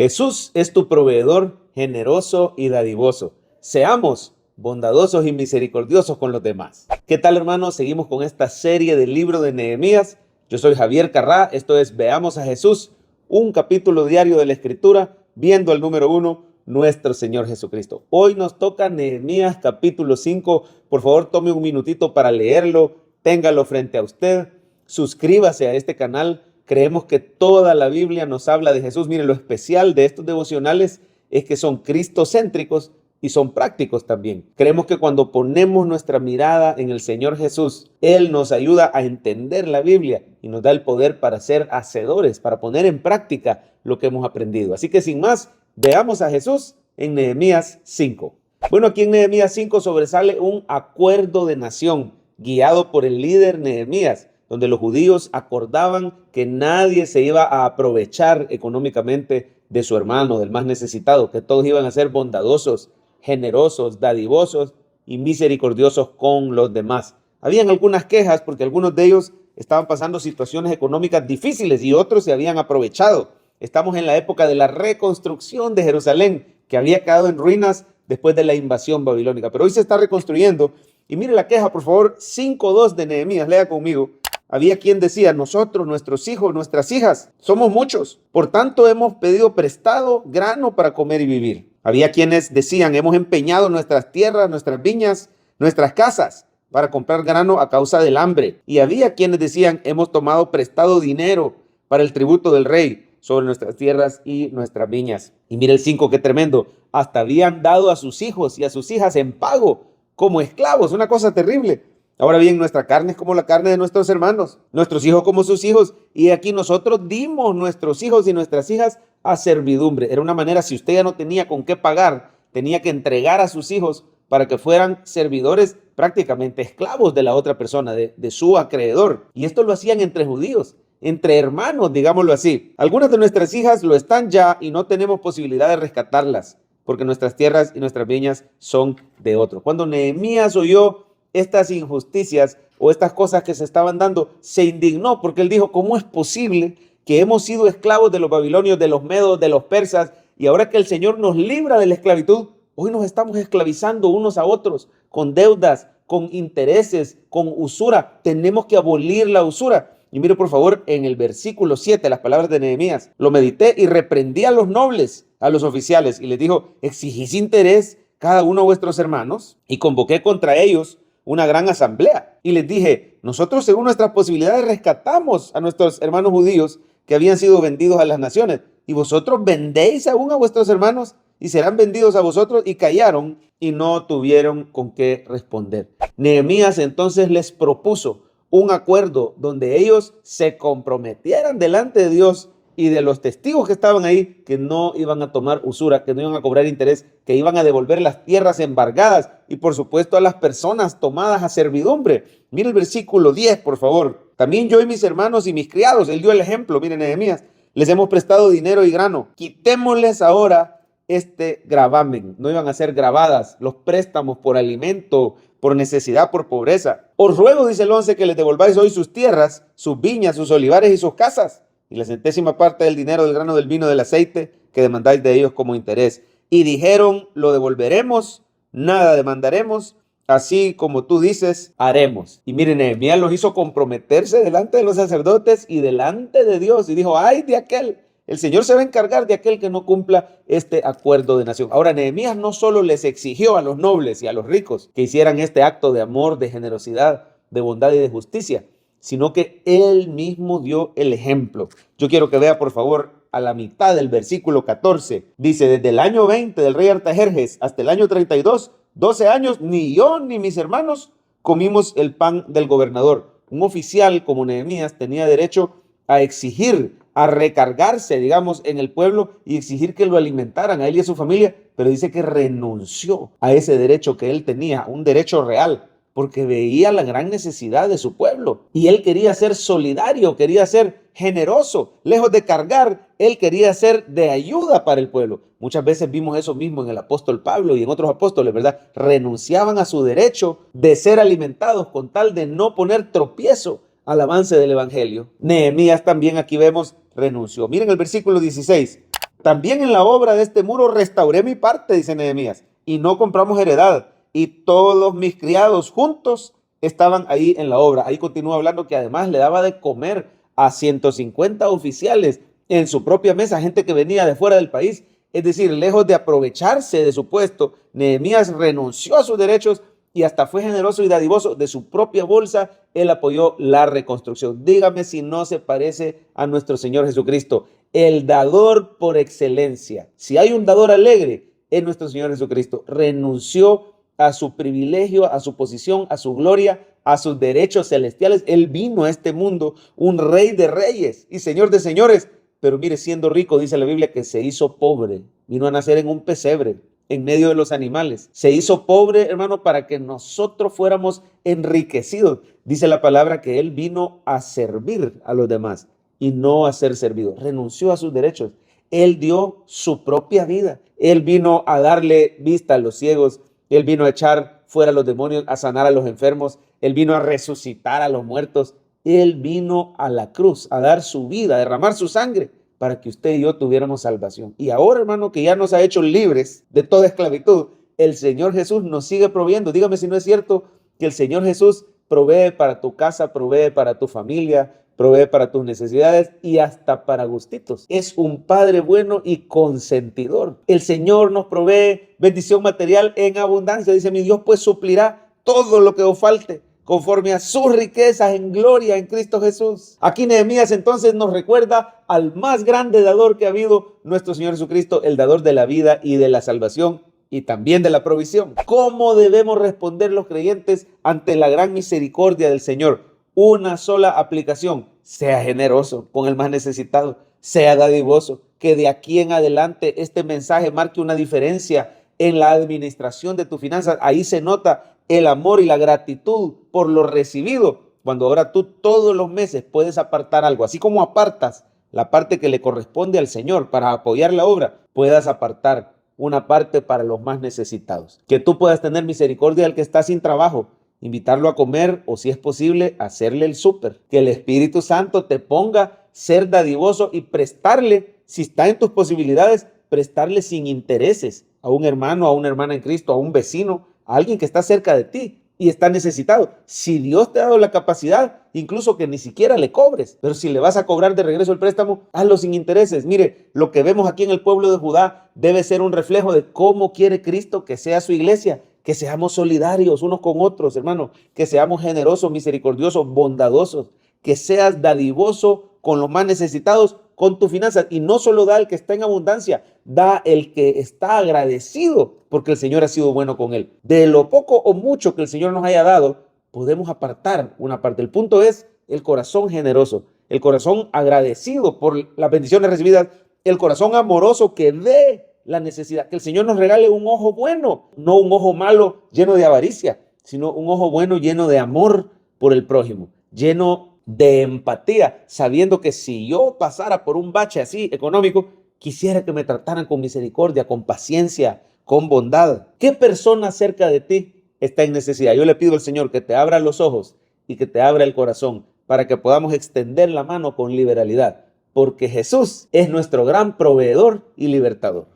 Jesús es tu proveedor generoso y dadivoso. Seamos bondadosos y misericordiosos con los demás. ¿Qué tal, hermanos? Seguimos con esta serie del libro de Nehemías. Yo soy Javier Carrá. Esto es Veamos a Jesús, un capítulo diario de la Escritura, viendo al número 1, nuestro Señor Jesucristo. Hoy nos toca Nehemías capítulo 5. Por favor, tome un minutito para leerlo. Téngalo frente a usted. Suscríbase a este canal. Creemos que toda la Biblia nos habla de Jesús. Mire, lo especial de estos devocionales es que son cristocéntricos y son prácticos también. Creemos que cuando ponemos nuestra mirada en el Señor Jesús, Él nos ayuda a entender la Biblia y nos da el poder para ser hacedores, para poner en práctica lo que hemos aprendido. Así que sin más, veamos a Jesús en Nehemías 5. Bueno, aquí en Nehemías 5 sobresale un acuerdo de nación guiado por el líder Nehemías, donde los judíos acordaban que nadie se iba a aprovechar económicamente de su hermano, del más necesitado, que todos iban a ser bondadosos, generosos, dadivosos y misericordiosos con los demás. Habían algunas quejas porque algunos de ellos estaban pasando situaciones económicas difíciles y otros se habían aprovechado. Estamos en la época de la reconstrucción de Jerusalén, que había quedado en ruinas después de la invasión babilónica, pero hoy se está reconstruyendo. Y mire la queja, por favor, 5:2 de Nehemías, lea conmigo. Había quien decía: nosotros, nuestros hijos, nuestras hijas, somos muchos, por tanto hemos pedido prestado grano para comer y vivir. Había quienes decían: hemos empeñado nuestras tierras, nuestras viñas, nuestras casas para comprar grano a causa del hambre. Y había quienes decían: hemos tomado prestado dinero para el tributo del rey sobre nuestras tierras y nuestras viñas. Y mire el 5, qué tremendo. Hasta habían dado a sus hijos y a sus hijas en pago como esclavos, una cosa terrible. Ahora bien, nuestra carne es como la carne de nuestros hermanos, nuestros hijos como sus hijos, y aquí nosotros dimos nuestros hijos y nuestras hijas a servidumbre. Era una manera, si usted ya no tenía con qué pagar, tenía que entregar a sus hijos para que fueran servidores, prácticamente esclavos de la otra persona, de su acreedor. Y esto lo hacían entre judíos, entre hermanos, digámoslo así. Algunas de nuestras hijas lo están ya y no tenemos posibilidad de rescatarlas, porque nuestras tierras y nuestras viñas son de otros. Cuando Nehemías oyó estas injusticias o estas cosas que se estaban dando, se indignó porque él dijo: ¿cómo es posible que hemos sido esclavos de los babilonios, de los medos, de los persas, y ahora que el Señor nos libra de la esclavitud, hoy nos estamos esclavizando unos a otros con deudas, con intereses, con usura? Tenemos que abolir la usura. Y mire por favor en el versículo 7 las palabras de Nehemías: lo medité y reprendí a los nobles, a los oficiales, y les dijo: exigís interés cada uno de vuestros hermanos, y convoqué contra ellos una gran asamblea y les dije: nosotros según nuestras posibilidades rescatamos a nuestros hermanos judíos que habían sido vendidos a las naciones, y vosotros vendéis aún a vuestros hermanos y serán vendidos a vosotros. Y callaron y no tuvieron con qué responder. Nehemías entonces les propuso un acuerdo donde ellos se comprometieran delante de Dios y de los testigos que estaban ahí, que no iban a tomar usura, que no iban a cobrar interés, que iban a devolver las tierras embargadas y por supuesto a las personas tomadas a servidumbre. Mire el versículo 10, por favor. También yo y mis hermanos y mis criados, él dio el ejemplo, miren Nehemías, les hemos prestado dinero y grano. Quitémosles ahora este gravamen. No iban a ser gravadas los préstamos por alimento, por necesidad, por pobreza. Os ruego, dice el 11, que les devolváis hoy sus tierras, sus viñas, sus olivares y sus casas, y la 100ª parte del dinero, del grano, del vino, del aceite que demandáis de ellos como interés. Y dijeron: lo devolveremos, nada demandaremos, así como tú dices, haremos. Y miren, Nehemías los hizo comprometerse delante de los sacerdotes y delante de Dios, y dijo: ay de aquel, el Señor se va a encargar de aquel que no cumpla este acuerdo de nación. Ahora, Nehemías no solo les exigió a los nobles y a los ricos que hicieran este acto de amor, de generosidad, de bondad y de justicia, sino que él mismo dio el ejemplo. Yo quiero que vea por favor a la mitad del versículo 14. Dice: desde el año 20 del rey Artajerjes hasta el año 32, 12 años, ni yo ni mis hermanos comimos el pan del gobernador. Un oficial como Nehemías tenía derecho a exigir, a recargarse, digamos, en el pueblo y exigir que lo alimentaran a él y a su familia, pero dice que renunció a ese derecho que él tenía, un derecho real, porque veía la gran necesidad de su pueblo y él quería ser solidario, quería ser generoso. Lejos de cargar, él quería ser de ayuda para el pueblo. Muchas veces vimos eso mismo en el apóstol Pablo y en otros apóstoles, ¿verdad? Renunciaban a su derecho de ser alimentados con tal de no poner tropiezo al avance del evangelio. Nehemías también, aquí vemos, renunció. Miren el versículo 16. También en la obra de este muro restauré mi parte, dice Nehemías, y no compramos heredad. Y todos mis criados juntos estaban ahí en la obra. Ahí continúa hablando que además le daba de comer a 150 oficiales en su propia mesa, gente que venía de fuera del país. Es decir, lejos de aprovecharse de su puesto, Nehemías renunció a sus derechos y hasta fue generoso y dadivoso. De su propia bolsa, él apoyó la reconstrucción. Dígame si no se parece a nuestro Señor Jesucristo, el dador por excelencia. Si hay un dador alegre, es nuestro Señor Jesucristo. Renunció a su privilegio, a su posición, a su gloria, a sus derechos celestiales. Él vino a este mundo, un rey de reyes y señor de señores. Pero mire, siendo rico, dice la Biblia, que se hizo pobre. Vino a nacer en un pesebre, en medio de los animales. Se hizo pobre, hermano, para que nosotros fuéramos enriquecidos. Dice la palabra que él vino a servir a los demás y no a ser servido. Renunció a sus derechos. Él dio su propia vida. Él vino a darle vista a los ciegos. Él vino a echar fuera a los demonios, a sanar a los enfermos. Él vino a resucitar a los muertos. Él vino a la cruz a dar su vida, a derramar su sangre para que usted y yo tuviéramos salvación. Y ahora, hermano, que ya nos ha hecho libres de toda esclavitud, el Señor Jesús nos sigue proveyendo. Dígame si no es cierto que el Señor Jesús provee para tu casa, provee para tu familia, provee para tus necesidades y hasta para gustitos. Es un Padre bueno y consentidor. El Señor nos provee bendición material en abundancia. Dice, mi Dios pues suplirá todo lo que os falte conforme a sus riquezas en gloria en Cristo Jesús. Aquí Nehemías entonces nos recuerda al más grande dador que ha habido, nuestro Señor Jesucristo, el dador de la vida y de la salvación y también de la provisión. ¿Cómo debemos responder los creyentes ante la gran misericordia del Señor? Una sola aplicación: sea generoso con el más necesitado, sea dadivoso, que de aquí en adelante este mensaje marque una diferencia en la administración de tus finanzas. Ahí se nota el amor y la gratitud por lo recibido, cuando ahora tú todos los meses puedes apartar algo, así como apartas la parte que le corresponde al Señor para apoyar la obra, puedas apartar una parte para los más necesitados. Que tú puedas tener misericordia del que está sin trabajo, invitarlo a comer o, si es posible, hacerle el súper. Que el Espíritu Santo te ponga ser dadivoso y prestarle, si está en tus posibilidades, prestarle sin intereses a un hermano, a una hermana en Cristo, a un vecino, a alguien que está cerca de ti y está necesitado. Si Dios te ha dado la capacidad, incluso que ni siquiera le cobres, pero si le vas a cobrar de regreso el préstamo, hazlo sin intereses. Mire, lo que vemos aquí en el pueblo de Judá debe ser un reflejo de cómo quiere Cristo que sea su iglesia, que seamos solidarios unos con otros, hermano, que seamos generosos, misericordiosos, bondadosos, que seas dadivoso con los más necesitados, con tus finanzas. Y no solo da el que está en abundancia, da el que está agradecido porque el Señor ha sido bueno con él. De lo poco o mucho que el Señor nos haya dado, podemos apartar una parte. El punto es el corazón generoso, el corazón agradecido por las bendiciones recibidas, el corazón amoroso que ve la necesidad. Que el Señor nos regale un ojo bueno, no un ojo malo lleno de avaricia, sino un ojo bueno lleno de amor por el prójimo, lleno de empatía, sabiendo que si yo pasara por un bache así económico, quisiera que me trataran con misericordia, con paciencia, con bondad. ¿Qué persona cerca de ti está en necesidad? Yo le pido al Señor que te abra los ojos y que te abra el corazón para que podamos extender la mano con liberalidad, porque Jesús es nuestro gran proveedor y libertador.